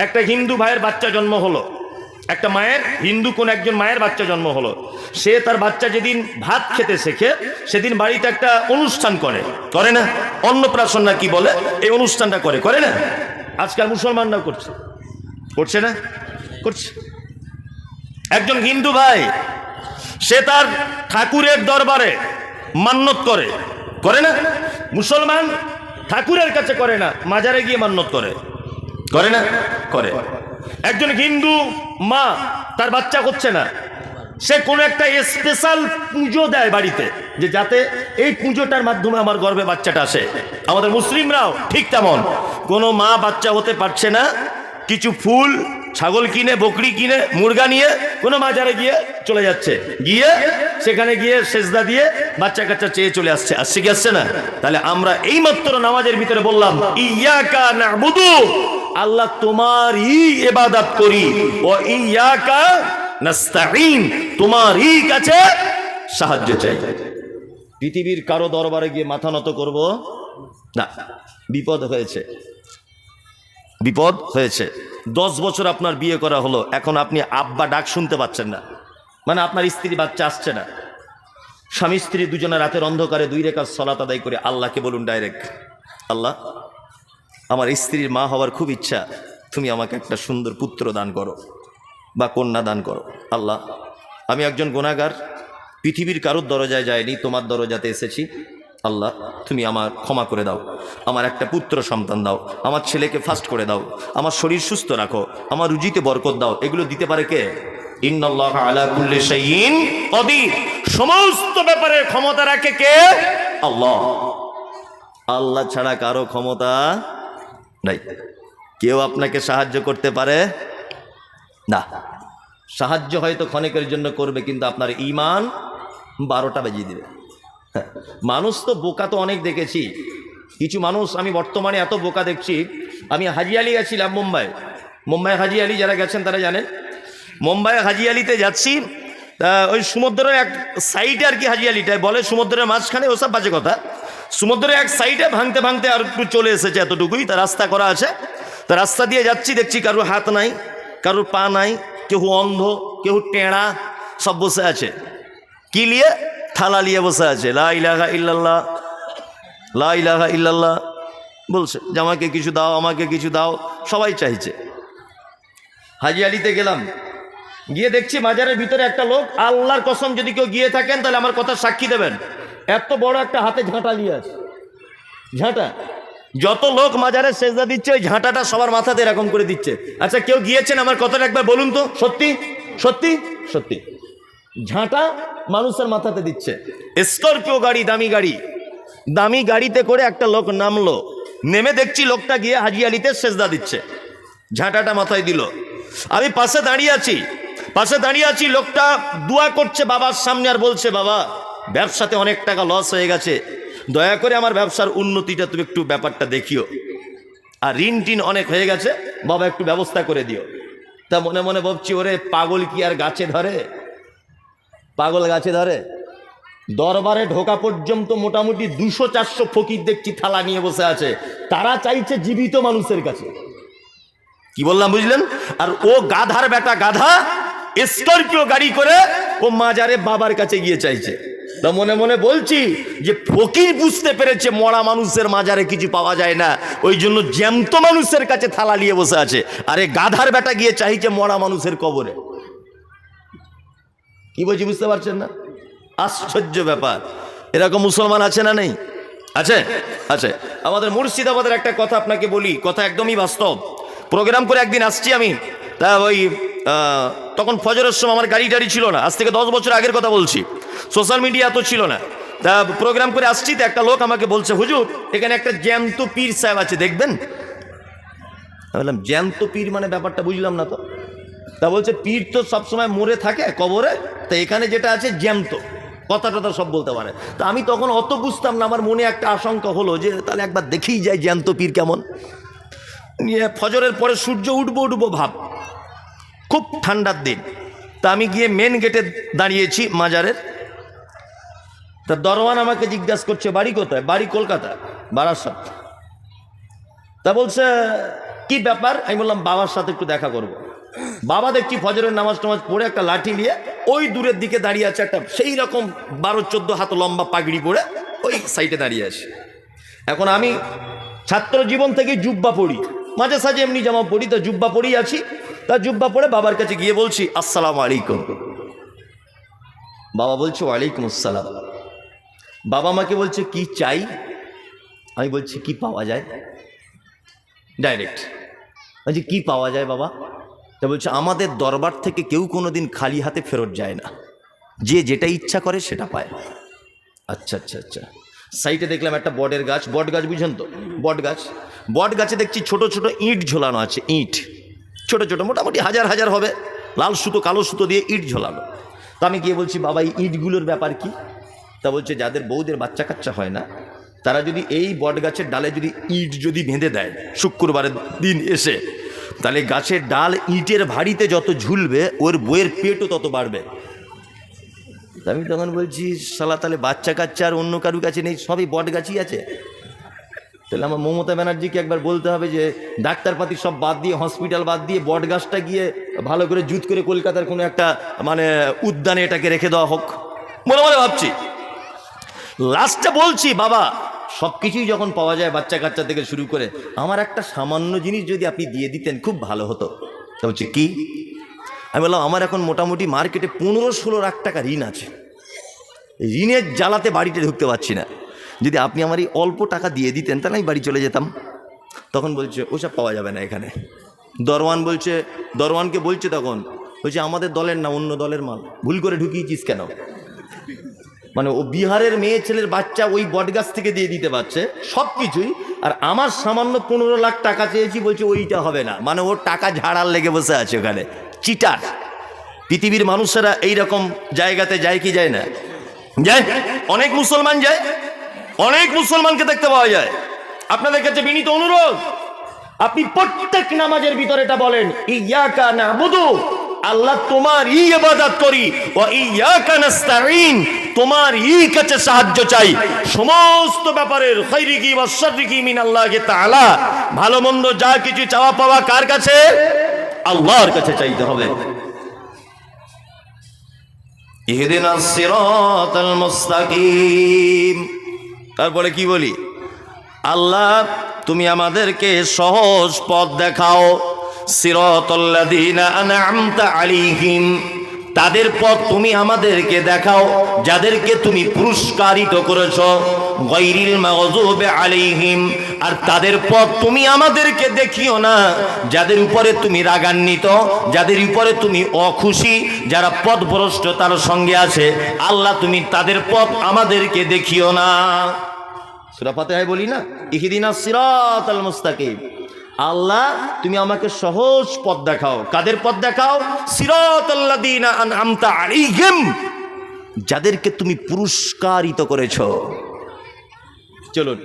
একটা হিন্দু ভাইয়ের বাচ্চা জন্ম হলো, একটা মায়ের, হিন্দু কোন একজন মায়ের বাচ্চা জন্ম হলো। সে তার বাচ্চা যেদিন ভাত খেতে শেখে সেদিন বাড়িতে একটা অনুষ্ঠান করে, করে না? অন্নপ্রাশন না কি বলে, এই অনুষ্ঠানটা করে, করে না? আজকাল মুসলমানরাও করছে, করছে না? করছে। একজন হিন্দু ভাই সে তার ঠাকুরের দরবারে মান্যত করে, করে না? মুসলমান ঠাকুরের কাছে করে না, মাজারে গিয়ে মান্যত করে, করে না? করে। একজন হিন্দু মা তার বাচ্চা হচ্ছে না, সে কোনো একটা স্পেশাল পুজো দেয় বাড়িতে, যে যাতে এই পুজোটার মাধ্যমে আমার গর্ভে বাচ্চাটা আসে। আমাদের মুসলিমরাও ঠিক তেমন, কোনো মা বাচ্চা হতে পারছে না, কিছু ফুল, ছাগল কিনে, বকরি কিনে, মুরগা নিয়ে কোনো মাজারে গিয়ে চলে যাচ্ছে, গিয়ে সেখানে গিয়ে সেজদা দিয়ে বাচ্চা কাচ্চা চেয়ে চলে আসছে। আসছে কি আসছে না? তাহলে আমরা এইমাত্র নামাজের ভিতরে বললাম ইয়াকা নাবুদু, আল্লাহ তোমারই ইবাদত করি, ও ইয়াকা নাস্তাঈন, তোমারই কাছে সাহায্য চাই। পৃথিবীর কারো দরবারে গিয়ে মাথা নত করব না, বিপদ হয়েছে, বিপদ হয়েছে। 10 বছর আপনার বিয়ে করা হলো, এখন আপনি আব্বা ডাক শুনতে পাচ্ছেন না, মানে আপনার স্ত্রী বাচ্চা আসছে না। স্বামী স্ত্রী দুজনে রাতের অন্ধকারে 2 রাকাত সালাত আদায় করে আল্লাহকে বলুন ডাইরেক্ট, আল্লাহ আমার স্ত্রীর মা হওয়ার খুব ইচ্ছা, তুমি আমাকে একটা সুন্দর পুত্র দান করো বা কন্যা দান করো। আল্লাহ আমি একজন গুনাহগার, পৃথিবীর কারোর দরজায় যায়নি, তোমার দরজাতে এসেছি। আল্লাহ তুমি আমার ক্ষমা করে দাও, আমার একটা পুত্র সন্তান দাও, আমার ছেলেকে ফাস্ট করে দাও, আমার শরীর সুস্থ রাখো, আমার রুজিতে বরকত দাও। এগুলো দিতে পারে কে? ইন্নাল্লাহা আলা কুল্লি শাইইন কাদির, সমস্ত ব্যাপারে ক্ষমতা রাখে কে? আল্লাহ। আল্লাহ ছাড়া কারো ক্ষমতা নাই। কেউ আপনাকে সাহায্য করতে পারে না। সাহায্য হয়তো ক্ষণিকের জন্য করবে, কিন্তু আপনার ঈমান 12টা বাজিয়ে দিবে। মানুষ তো বোকা তো অনেক দেখেছি, কিছু মানুষ আমি বর্তমানে এত বোকা দেখছি। আমি হাজি আলি গেছিলাম মুম্বাই হাজি আলি, যারা গেছেন তারা জানেন। মুম্বাই হাজি আলিতে যাচ্ছি, ওই সমুদ্রের এক সাইডে আর কি, হাজি আলিটায় বলে সমুদ্রের মাঝখানে, ওসব বাজে কথা। সমুদ্রের এক সাইডে ভাঙতে ভাঙতে আর একটু চলে এসেছে, এতটুকুই তা রাস্তা করা আছে। তা রাস্তা দিয়ে যাচ্ছি, দেখছি কারোর হাত নাই, কারোর পা নাই, কেউ অন্ধ, কেউ টেঁড়া, সব বসে আছে। কি নিয়ে? থালা নিয়ে বসে আছে। লা ইলাহা ইল্লাল্লাহ, লা ইলাহা ইল্লাল্লাহ বলছে, যে আমাকে কিছু দাও, আমাকে কিছু দাও, সবাই চাইছে। হাজি আলিতে গেলাম, গিয়ে দেখছি মাজারের ভিতরে একটা লোক, আল্লাহর কসম যদি কেউ গিয়ে থাকেন তাহলে আমার কথা সাক্ষী দেবেন, এত বড় একটা হাতে ঝাঁটা নিয়ে আছে। ঝাঁটা, যত লোক মাজারে সেজদা দিচ্ছে ওই ঝাঁটাটা সবার মাথাতে এরকম করে দিচ্ছে। আচ্ছা কেউ গিয়েছেন আমার কথাটা একবার বলুন তো, সত্যি সত্যি সত্যি ঝাঁটা মানুষের মাথাতে দিচ্ছে। স্করপিও গাড়ি, দামি গাড়িতে করে একটা লোক নামলো, নেমে দেখছি লোকটা গিয়ে হাজি আলিতে সেজদা দিচ্ছে, ঝাঁটাটা মাথায় দিল। আমি পাশে দাঁড়িয়ে আছি, লোকটা দোয়া করছে বাবার সামনে, আর বলছে, বাবা ব্যবসাতে অনেক টাকা লস হয়ে গেছে, দয়া করে আমার ব্যবসার উন্নতিটা তুমি একটু ব্যাপারটা দেখিও, আর ঋণ টিন অনেক হয়ে গেছে, বাবা একটু ব্যবস্থা করে দিও। তা মনে মনে ভাবছি, ওরে পাগল কি আর গাছে ধরে? পাগল গাছে ধরে? দরবারে ঢোকা পর্যন্ত মোটামুটি 200-400 ফকির দেখছি থালা নিয়ে বসে আছে, তারা চাইছে জীবিত মানুষের কাছে। কি বললাম বুঝলেন? আর ও গাধার বেটা গাধা, স্করপিও গাড়ি করে ও মাজারে বাবার কাছে গিয়ে চাইছে। তা মনে মনে বলছি যে ফকির বুঝতে পেরেছে মরা মানুষের মাজারে কিছু পাওয়া যায় না, ওই জন্য জ্যান্ত মানুষের কাছে থালা নিয়ে বসে আছে, আরে গাধার বেটা গিয়ে চাইছে মরা মানুষের কবরে। কি বলছি বুঝতে পারছেন না? আশ্চর্য ব্যাপার। এরকম মুসলমান আছে না নেই? আছে, আছে। আমাদের মুর্শিদাবাদের একটা কথা আপনাকে বলি, কথা একদমই বাস্তব। প্রোগ্রাম করে একদিন আসছি আমি, তা ওই তখন ফজরের সময়, আমার গাড়ি টাড়ি ছিল না, আজ থেকে 10 বছর আগের কথা বলছি, সোশ্যাল মিডিয়া তো ছিল না। তা প্রোগ্রাম করে আসছি, তো একটা লোক আমাকে বলছে, হুজুর এখানে একটা জ্যান্ত পীর সাহেব আছে, দেখবেন। বললাম জ্যান্ত পীর মানে? ব্যাপারটা বুঝলাম না তো। তা বলছে পীর তো সবসময় মরে থাকে কবরে, তা এখানে যেটা আছে জ্যান্ত, কথা টথা সব বলতে পারে। তা আমি তখন অত বুঝতাম না, আমার মনে একটা আশঙ্কা হলো যে তাহলে একবার দেখেই যায় জ্যান্ত পীর কেমন। নিয়ে ফজরের পরে সূর্য উঠবো ভাব, খুব ঠান্ডার দিন। তা আমি গিয়ে মেন গেটে দাঁড়িয়েছি মাজারের। তা দরওয়ান আমাকে জিজ্ঞাসা করছে বাড়ি কোথায়? বাড়ি কলকাতা, বারাসাত। তা বলছে কি ব্যাপার? আমি বললাম বাবার সাথে একটু দেখা করব। বাবা দেখছি ফজরের নামাজ টামাজ পড়ে একটা লাঠি নিয়ে ওই দূরের দিকে দাঁড়িয়ে আছে, একটা সেই রকম 12-14 হাত লম্বা পাগড়ি পরে ওই সাইডে দাঁড়িয়ে আছে। এখন আমি ছাত্র জীবন থেকে জুব্বা পড়ি, মাঝে সাঝে এমনি জামা পড়ি, তো জুব্বা পরেই আছি। তা জুব্বা পরে বাবার কাছে গিয়ে বলছি আসসালামু আলাইকুম। বাবা বলছে ওয়ালাইকুম আসসালাম। বাবা আমাকে বলছে কি চাই? আমি বলছি কি পাওয়া যায়, ডাইরেক্ট বলছি কি পাওয়া যায় বাবা? তা বলছে আমাদের দরবার থেকে কেউ কোনোদিন খালি হাতে ফেরত যায় না, যে যেটা ইচ্ছা করে সেটা পায়। আচ্ছা আচ্ছা আচ্ছা। সাইডে দেখলাম একটা বটের গাছ, বট গাছ বুঝেন তো, বট গাছ। বট গাছে দেখছি ছোট ছোট ইট ঝোলানো আছে, ইট ছোট ছোট, মোটামুটি হাজার হাজার হবে, লাল সুতো কালো সুতো দিয়ে ইট ঝোলানো। তো আমি গিয়ে বলছি বাবা এই ইটগুলোর ব্যাপার কি? তা বলছে যাদের বউদের বাচ্চা কাচ্চা হয় না, তারা যদি এই বট গাছের ডালে যদি ইট যদি বেঁধে দেয় শুক্রবারের দিন এসে, তাহলে গাছের ডাল ইটের ভারীতে যত ঝুলবে ওর বইয়ের পেটও তত বাড়বে। আমি তখন বলছি শালা তাহলে বাচ্চা কাচ্চা আর অন্য কারু কাছে নেই, সবই বট গাছই আছে। তাহলে আমার মমতা ব্যানার্জিকে একবার বলতে হবে যে ডাক্তারপাতি সব বাদ দিয়ে, হসপিটাল বাদ দিয়ে বট গাছটা গিয়ে ভালো করে জুত করে কলকাতার কোনো একটা মানে উদ্যানে এটাকে রেখে দেওয়া হোক, মনে মনে ভাবছি। লাস্টে বলছি বাবা সব কিছুই যখন পাওয়া যায় বাচ্চা কাচ্চা থেকে শুরু করে, আমার একটা সামান্য জিনিস যদি আপনি দিয়ে দিতেন খুব ভালো হতো। তা বলছে কি? আমি বললাম আমার এখন মোটামুটি মার্কেটে 15-16 লাখ টাকা ঋণ আছে, ঋণের জ্বালাতে বাড়িতে ঢুকতে পারছি না, যদি আপনি আমার এই অল্প টাকা দিয়ে দিতেন তাহলে আমি বাড়ি চলে যেতাম। তখন বলছে ওসব পাওয়া যাবে না এখানে। দরওয়ানকে বলছে তখন, বলছে আমাদের দলের না অন্য দলের মাল, ভুল করে ঢুকিয়েছিস কেন? মানে ও বিহারের মেয়ে ছেলের বাচ্চা ওই বটগাছ থেকে দিয়ে দিতে পারছে সব কিছুই, আর আমার সামান্য 15 লাখ টাকা চেয়েছি, বলছে ওইটা হবে না। মানে ওর টাকা ঝাড়ার লেগে বসে আছে ওখানে, চিটার। পৃথিবীর মানুষেরা এইরকম জায়গাতে যায় কি যায় না? যায়। অনেক মুসলমান যায়, অনেক মুসলমানকে দেখতে পাওয়া যায়। আপনাদের কাছে বিনীত অনুরোধ, আপনি প্রত্যেক নামাজের ভিতরে এটা বলেন ইয়াকা নাবুদু, আল্লাহ তোমারই ইবাদত করি, ওয়া ইয়াকা নাস্তাঈন, তোমারই কাছে সাহায্য চাই। সমস্ত ব্যাপারের খাইরিকি ওয়া শাররিকি মিনাল্লাহি তাআলা, ভালো মন্দ যা কিছু চাওয়া পাওয়া কার কাছে? আল্লাহর কাছে চাইতে হবে। ইহদিনাস সিরাতাল মুস্তাকিম। তারপরে কি বলি? আল্লাহ তুমি আমাদেরকে সহজ পথ দেখাও। সিরাতাল্লাযীনা আন'আমতা আলাইহিম, তাদের পথ তুমি আমাদেরকে দেখাও যাদেরকে তুমি পুরস্কারিত করেছো। গায়রিল মাগযুবি আলাইহিম, আর তাদের পথ তুমি আমাদেরকে দেখিও না যাদের উপরে তুমি রাগান্বিত, যাদের উপরে তুমি অখুশি, যারা পথভ্রষ্টতার সঙ্গে আছে। আল্লাহ তুমি তাদের পথ আমাদেরকে দেখিও না। সূরা ফাতিহায় বলি না ইহদিনাস সিরাতাল মুস্তাকিম, আল্লাহ তুমি আমাকে সহজ পথ দেখাও। কাদের পথ দেখাও? সিরাতাল্লাযীনা আন'আমতা আলাইহিম, যাদেরকে তুমি পুরস্কারিত করেছো। চলুন,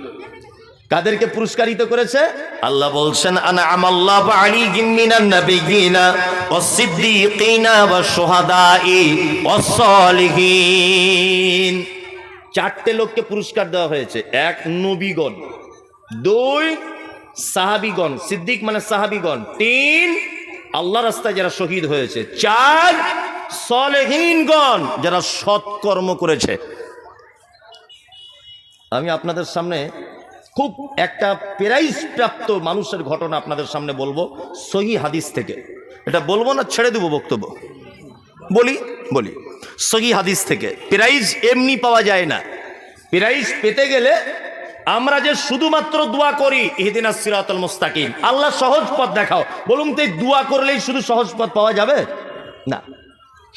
কাদেরকে পুরস্কারিত করেছে? আল্লাহ বলছেন আন'আমাল্লাহু আলাইহিম মিনান নাবিয়্যিনা ওয়াস-সিদ্দীকিনা ওয়াশ-শুহাদাই ওয়াস-সালিহিন। 4টে লোককে পুরস্কার দেওয়া হয়েছে। 1 নবীগণ, 2 সাহাবীগণ, সিদ্দিক মানে সাহাবীগণ, 3 আল্লাহ রাস্তায় যারা শহীদ হয়েছে, 4 সালেহীনগণ যারা সৎকর্ম করেছে। আমি আপনাদের সামনে খুব একটা প্রাইজ প্রাপ্ত মানুষের ঘটনা আপনাদের সামনে বলবো, সহিহ হাদিস থেকে। এটা বলবো না ছেড়ে দেবো বক্তব্য? বলি সহিহ হাদিস থেকে। প্রাইজ এমনি পাওয়া যায় না। প্রাইজ পেতে গেলে আমরা যে শুধুমাত্র দোয়া করি ইহদিনাস সিরাতাল মুস্তাকিম, আল্লাহ সহজ পথ দেখাও, বলুন তো এই দোয়া করলেই শুধু সহজ পথ পাওয়া যাবে না।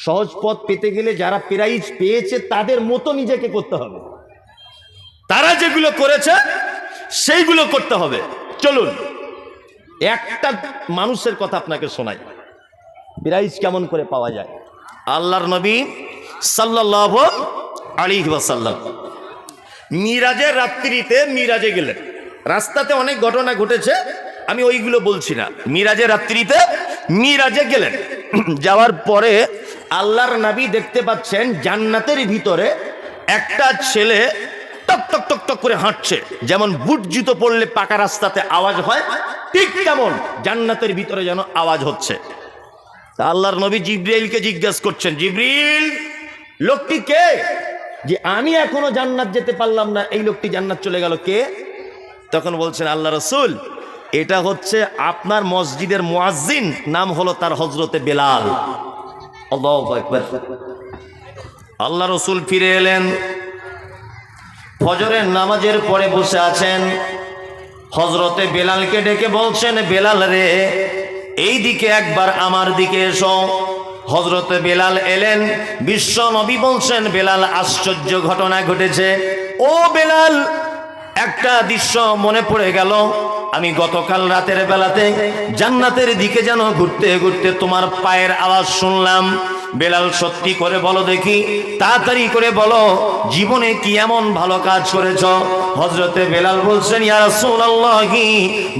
সহজ পথ পেতে গেলে যারা প্রাইজ পেয়েছে তাদের মতো নিজেকে করতে হবে, তারা যেগুলো করেছে সেইগুলো করতে হবে। চলুন একটা মানুষের কথা আপনাকে শোনাই, প্রাইজ কেমন করে পাওয়া যায়। আল্লাহর নবী সাল্লাল্লাহু আলাইহি ওয়াসাল্লাম মিরাজের রাত্রিতে মিরাজে গেলেন। রাস্তাতে অনেক ঘটনা ঘটেছে, আমি ওইগুলো বলছি না। মিরাজের রাত্রিতে মিরাজে গেলেন। যাওয়ার পরে আল্লাহর নবী দেখতে পাচ্ছেন জান্নাতের ভিতরে একটা ছেলে টক টক টক টক টক করে হাঁটছে, যেমন বুট জুতো পরলে পাকা রাস্তাতে আওয়াজ হয়, ঠিক তেমন জান্নাতের ভিতরে যেন আওয়াজ হচ্ছে। তা আল্লাহর নবী জিবরিলকে জিজ্ঞাসা করছেন, জিবরিল, লোকটি কে যে আমি এখনো জান্নাত যেতে পারলাম না, এই লোকটি জান্নাত চলে গেল, কে? তখন বলছেন আল্লাহ রাসূল, এটা হচ্ছে আপনার মসজিদের মুয়াজ্জিন, নাম হলো তার হযরতে বেলাল। আল্লাহু আকবার। আল্লাহ রাসূল ফিরে এলেন, ফজরের নামাজের পরে বসে আছেন, হযরতে বেলালকে ডেকে বলছেন, বেলাল রে, এই দিকে একবার আমার দিকে এসো। হযরতে বেলাল এলেন, বিশ্ব নবী বলছেন, বেলাল, আশ্চর্য ঘটনা ঘটেছে। ও বেলাল, একটা দৃশ্য মনে পড়ে গেল, আমি গতকাল রাতের বেলাতে জান্নাতের দিকে যেন ঘুরতে ঘুরতে তোমার পায়ের আওয়াজ শুনলাম। বেলাল, সত্যি করে বলো দেখি, তাড়াতাড়ি করে বলো, জীবনে কি এমন ভালো কাজ করেছ? হযরতে বেলাল বলছেন, ইয়া রাসূলুল্লাহ,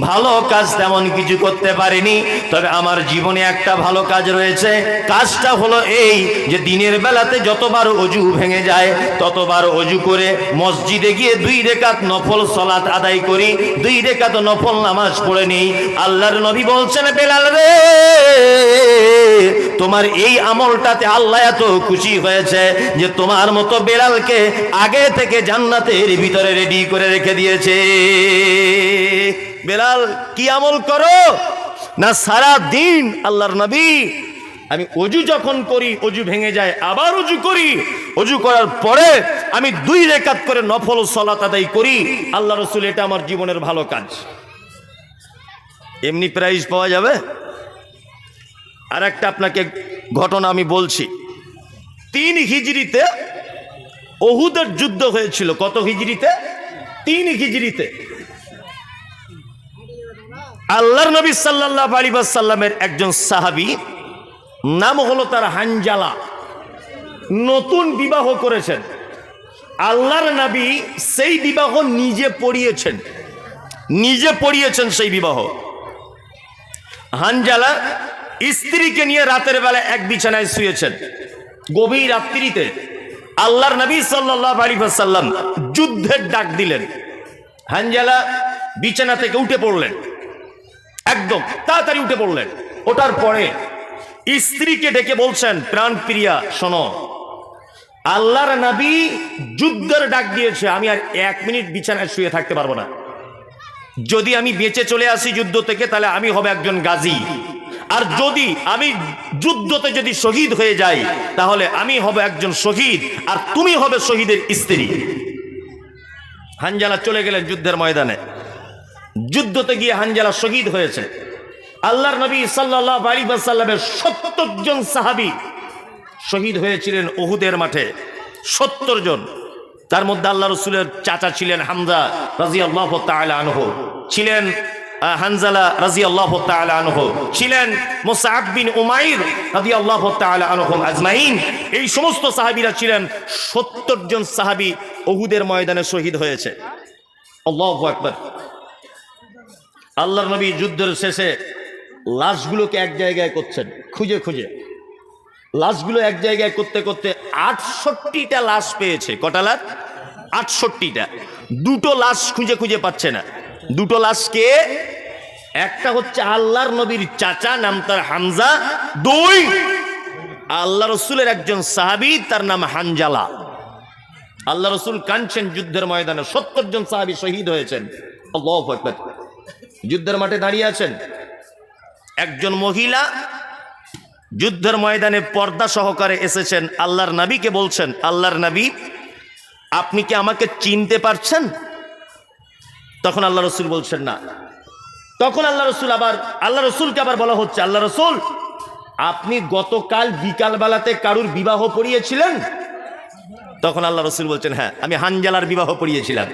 ভালো কাজ তেমন কিছু করতে পারিনি, তবে আমার জীবনে একটা ভালো কাজ রয়েছে। কাজটা হলো এই যে দিনের বেলাতে যতবার ওযু ভেঙে যায় ততবার ওযু করে মসজিদে গিয়ে 2 রাকাত নফল সালাত আদায় করি, 2 রাকাত নফল নামাজ পড়ে নিই। আল্লাহর নবী বলছেন, বেলাল রে, তোমার এই আমলটাতে আল্লাহ এত খুশি হয়েছে যে তোমার মতো বেলালকে আগে থেকে জান্নাতের ভিতরে রেডি করে রেখে দিয়েছে। বেলাল, কি আমল করো না? সারা দিন আল্লাহর নবী, আমি ওযু যখন করি ওযু ভেঙে যায়, আবার ওযু করি, ওযু করার পরে আমি 2 রাকাত করে নফল সালাত আদায় করি। আল্লাহ রাসূল, এটা আমার জীবনের ভালো কাজ। এমনি প্রাইজ পাওয়া যাবে? আর একটা আপনাকে ঘটনা আমি বলছি। 3 হিজরিতে উহুদের যুদ্ধ হয়েছিল। কত হিজরিতে? 3 হিজরিতে। আল্লাহর নবী সাল্লাল্লাহু আলাইহি ওয়াসাল্লামের একজন সাহাবী, নাম হলো তার হানজালা, নতুন বিবাহ করেছেন। আল্লাহর নবী সেই বিবাহ নিজে পড়িয়েছেন সেই বিবাহ। হানজালা স্ত্রীকে নিয়ে রাতের বেলা এক বিছানায় শুয়েছেন। গভীর রাত্রিতে আল্লাহর নবী সাল্লাল্লাহু আলাইহি ওয়াসাল্লাম যুদ্ধের ডাক দিলেন। হানজালা বিছানা থেকে উঠে পড়লেন, একদম তাড়াতাড়ি উঠে পড়লেন। ওঠার পরে স্ত্রীকে ডেকে বলছেন, প্রাণপ্রিয়া শোনো, আল্লাহর নবী যুদ্ধের ডাক দিয়েছে, আমি আর 1 মিনিট বিছানায় শুয়ে থাকতে পারবো না। যদি আমি বেঁচে চলে আসি যুদ্ধ থেকে, তাহলে আমি হব একজন গাজী, আর যদি আমি যুদ্ধতে যদি শহীদ হয়ে যাই, তাহলে আমি হব একজন শহীদ, আর তুমি হবে শহীদের স্ত্রী। হানজালা চলে গেলেন যুদ্ধের ময়দানে। যুদ্ধতে গিয়ে হানজালা শহীদ হয়েছে। আল্লাহর নবী সাল্লাল্লাহু আলাইহি ওয়াসাল্লামের 70 জন সাহাবী শহীদ হয়েছিলেন উহুদের মাঠে, 70 জন। তার মধ্যে আল্লাহ রাসূলের চাচা ছিলেন হামজা রাদিয়াল্লাহু তাআলা আনহু, ছিলেন হানজালা রাদিয়াল্লাহু তাআলা আনহু, ছিলেন মুসআব বিন উমাইর রাদিয়াল্লাহু তাআলা আনহুম আজমাইন। এই সমস্ত সাহাবীরা ছিলেন। 70 জন সাহাবী উহুদের ময়দানে শহীদ হয়েছে। আল্লাহু আকবার। আল্লাহর নবী যুদ্ধের শেষে লাশগুলোকে এক জায়গায় করছেন, খুঁজে খুঁজে। লাশগুলো এক জায়গায় করতে করতে 68টা লাশ পেয়েছে। কটা লাশ? 68টা। 2টো লাশ খুঁজে খুঁজে পাচ্ছে না। 2টো লাশ কে? একটা হচ্ছে আল্লাহর নবীর চাচা, নাম তার হামজা। 2 আল্লাহ রসুলের একজন সাহাবী, তার নাম হানজালা। আল্লাহ রসুল কাঁদছেন যুদ্ধের ময়দানে, 70 জন সাহাবী শহীদ হয়েছেন। আল্লাহু আকবার। যুদ্ধের মাঠে দাঁড়িয়ে আছেন। একজন মহিলা যুদ্ধের ময়দানে পর্দা সহকারে এসেছেন, আল্লাহর নবীকে বলছেন, আল্লাহর নবী, আপনি কি আমাকে চিনতে পারছেন? তখন আল্লাহ রসুল বলছেন না। তখন আল্লাহ রসুলকে আবার বলা হচ্ছে, আল্লাহ রসুল, আপনি গতকাল বিকালবেলাতে কারুর বিবাহ পড়িয়েছিলেন? তখন আল্লাহ রসুল বলছেন, হ্যাঁ, আমি হানজালার বিবাহ পড়িয়েছিলাম।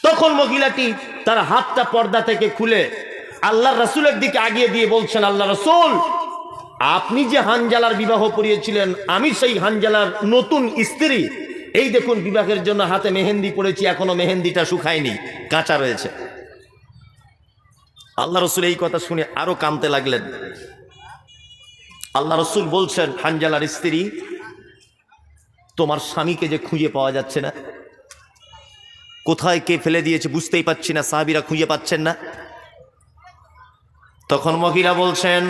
তখন মহিলাটি তার হাতটা পর্দা থেকে খুলে আল্লাহর রসুলের দিকে আগিয়ে দিয়ে বলছেন, আল্লাহ রসুল, আপনি যে হানজালার বিবাহ পড়িয়েছিলেন, আমি সেই হানজালার নতুন স্ত্রী। এই দেখুন, বিবাহের জন্য হাতে মেহেন্দি পড়েছি, এখনো মেহেন্দিটা শুকায়নি, কাঁচা রয়েছে। আল্লাহ রসুল এই কথা শুনে আরো কাঁদতে লাগলেন। আল্লাহ রসুল বলছেন, হানজালার স্ত্রী, তোমার স্বামীকে যে খুঁজে পাওয়া যাচ্ছে না, কোথায় কে ফেলে দিয়েছে বুঝতেই পাচ্ছি না, সাহাবীরা খুঁজে পাচ্ছেন না। তখন মহিলা বলছেন,